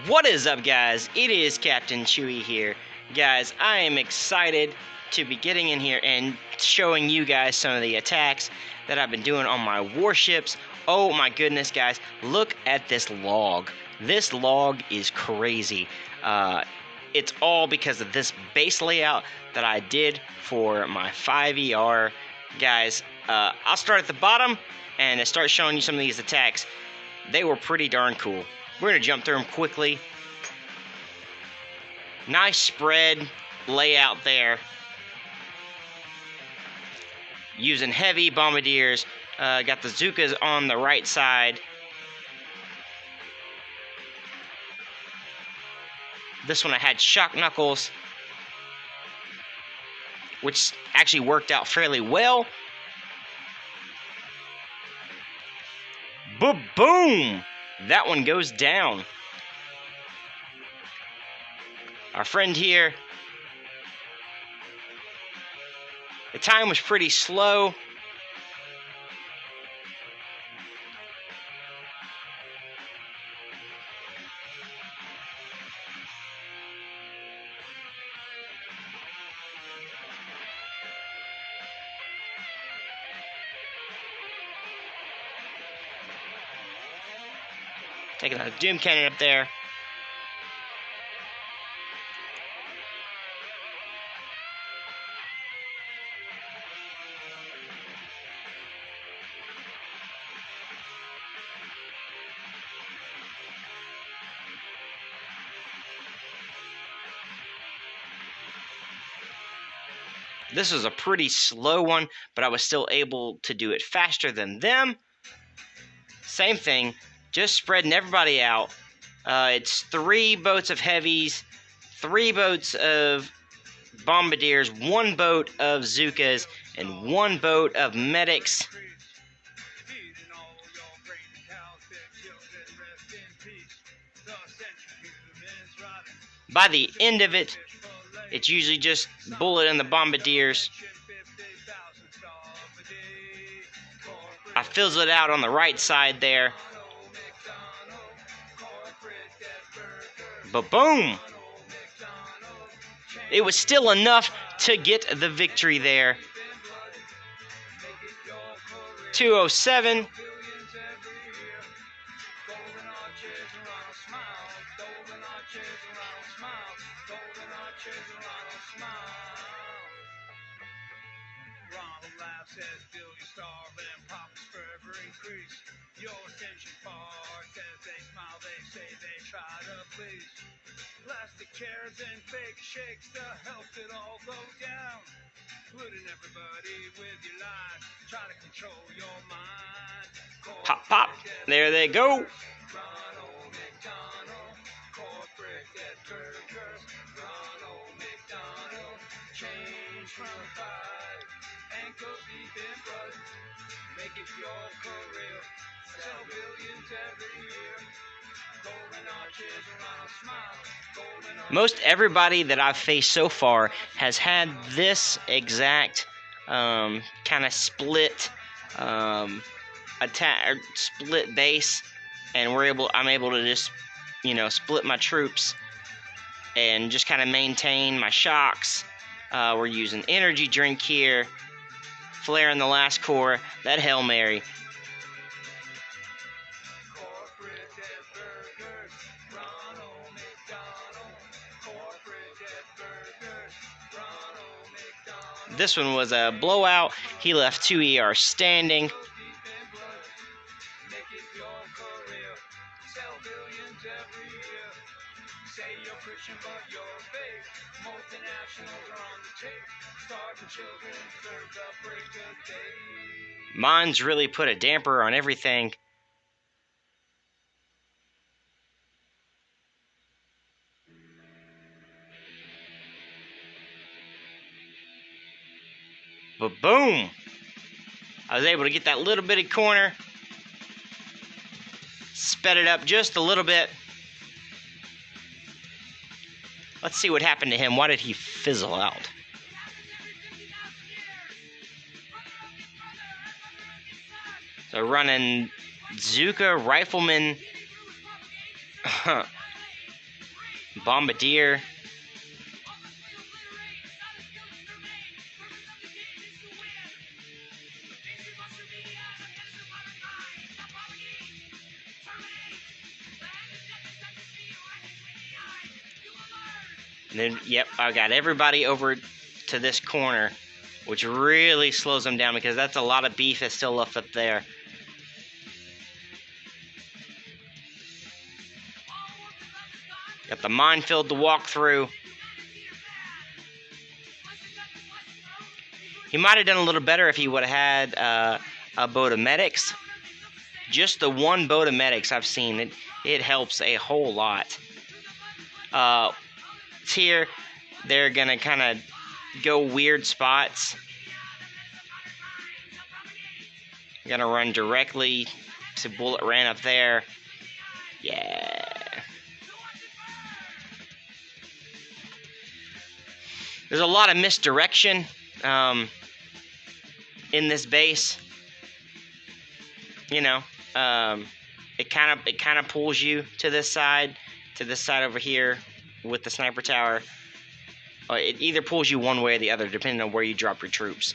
What is up, guys? It is Captain Chewy here. Guys, I am excited to be getting in here and showing you guys some of the attacks that I've been doing on my warships. Oh my goodness, guys, look at this log. This log is crazy. It's all because of this base layout that I did for my 5ER. Guys, I'll start at the bottom and start showing you some of these attacks. They were pretty darn cool. We're going to jump through them quickly. Nice spread layout there. Using heavy bombardiers. Got the Zookas on the right side. This one I had shock knuckles, which actually worked out fairly well. Boom! That one goes down. Our friend here, the time was pretty slow. Taking a doom cannon up there. This was a pretty slow one, but I was still able to do it faster than them. Same thing. Just spreading everybody out. It's 3 boats of heavies, 3 boats of bombardiers, 1 boat of Zookas, and 1 boat of medics. By the end of it, it's usually just bullet in the bombardiers. I fizzle it out on the right side there. But boom! It was still enough to get the victory there. 207. Says Billy Starr and Papa's forever increase. Your attention parts as they smile, they say they try to please. Plastic chairs and fake shakes to help it all go down. Polluting everybody with your lies, try to control your mind. Pop, pop. There they go. Ronald McDonald, corporate dead burgers. Ronald McDonald, change from 5. Ankle deep in blood, make it your career. Sell billions every year. Golden arches around a smile. Golden arches. Most everybody that I've faced so far has had this exact kind of split attack, or split base, and I'm able to just, split my troops and just kind of maintain my shocks. We're using energy drink here. Flare in the last core, that Hail Mary. This one was a blowout. He left 2 ER standing. Mine's really put a damper on everything. But boom! I was able to get that little bitty corner. Sped it up just a little bit. Let's see what happened to him. Why did he fizzle out? So running Zooka Rifleman Bombardier. And then, yep, I got everybody over to this corner, which really slows them down because that's a lot of beef that's still left up there. Got the minefield to walk through. He might have done a little better if he would have had a boat of medics. Just the one boat of medics I've seen, it helps a whole lot. Here, they're going to kind of go weird spots. I'm going to run directly to Bullet ran up there. Yeah. There's a lot of misdirection in this base. You know, it kind of pulls you to this side over here with the sniper tower. It either pulls you one way or the other, depending on where you drop your troops.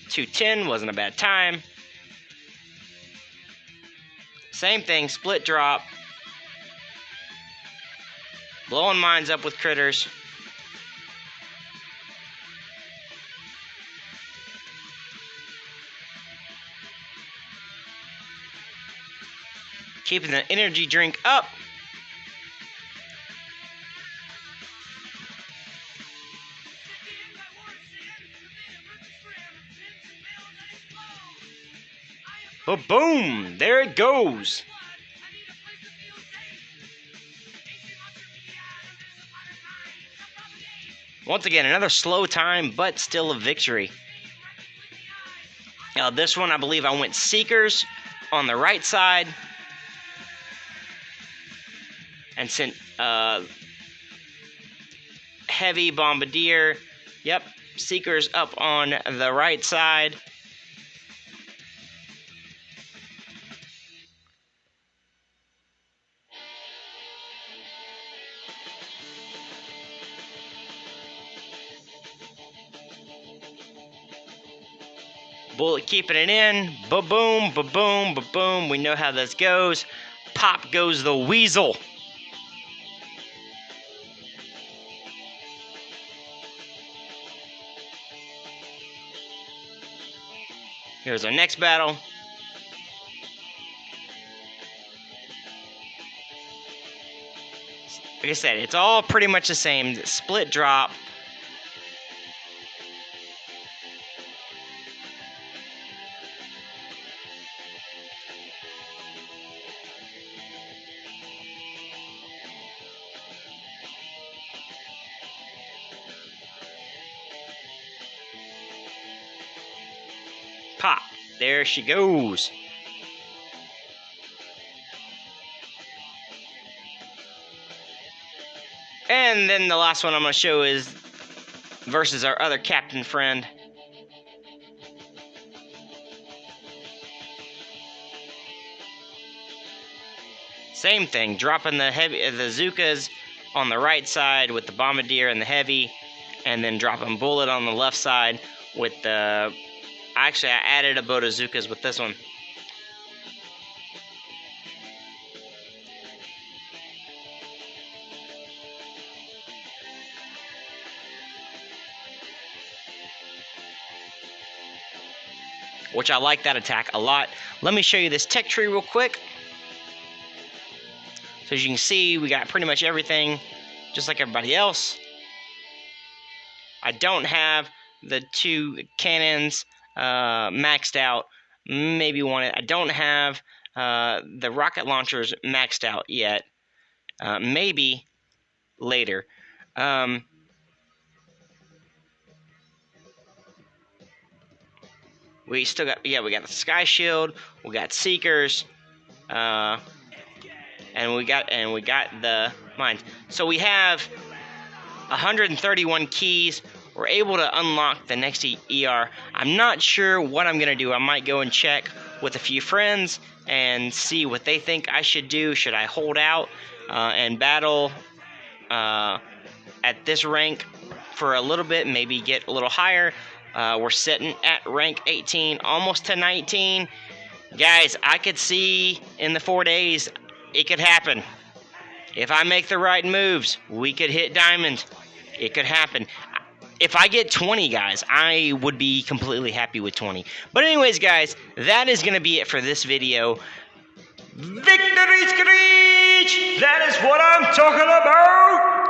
210 wasn't a bad time. Same thing, split drop. Blowing mines up with critters. Keeping the energy drink up. Ba-boom! There it goes. Once again, another slow time, but still a victory. Now, this one, I believe I went Seekers on the right side and sent heavy Bombardier. Yep, Seekers up on the right side. Bullet keeping it in. Ba-boom, ba-boom, ba-boom. We know how this goes. Pop goes the weasel. Here's our next battle. Like I said, it's all pretty much the same. Split drop. Pop. There she goes. And then the last one I'm going to show is versus our other captain friend. Same thing, dropping the Zookas on the right side with the Bombardier and the heavy, and then dropping Bullet on the left side with the... Actually, I added a boat of Zookas with this one. Which I like that attack a lot. Let me show you this tech tree real quick. So as you can see, we got pretty much everything, just like everybody else. I don't have the two cannons maxed out. Maybe one. I don't have the rocket launchers maxed out yet. Maybe later. We still got, we got the Sky Shield, we got Seekers, and we got the mines. So we have 131 keys. We're able to unlock the next ER. I'm not sure what I'm gonna do. I might go and check with a few friends, and see what they think I should do. Should I hold out and battle at this rank for a little bit, maybe get a little higher? We're sitting at rank 18, almost to 19. Guys, I could see in the 4 days it could happen. If I make the right moves, we could hit diamond. It could happen. If I get 20, guys, I would be completely happy with 20. But anyways, guys, that is going to be it for this video. Victory Screech! That is what I'm talking about!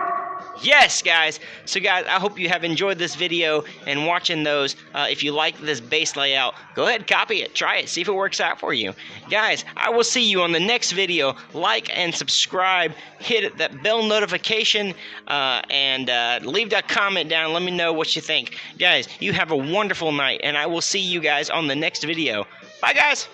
Yes, guys. So, guys, I hope you have enjoyed this video and watching those. If you like this base layout, go ahead, copy it, try it, see if it works out for you. Guys, I will see you on the next video. Like and subscribe, hit that bell notification, and leave that comment down. Let me know what you think. Guys, you have a wonderful night, and I will see you guys on the next video. Bye, guys.